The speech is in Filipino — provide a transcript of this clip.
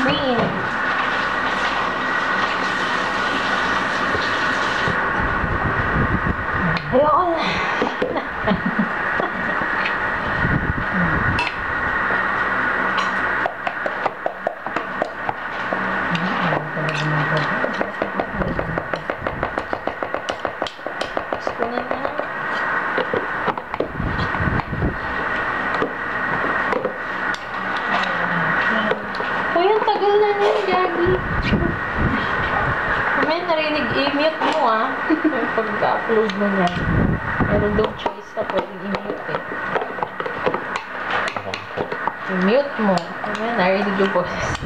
Green. Ayoko na. Uy, ang tagal na niya, Gagi. May narinig, i-mute mo ah. Pagka-upload mo niya. Meron daw choice na pwedeng i-mute eh. I-mute mo. May narinig yung boses.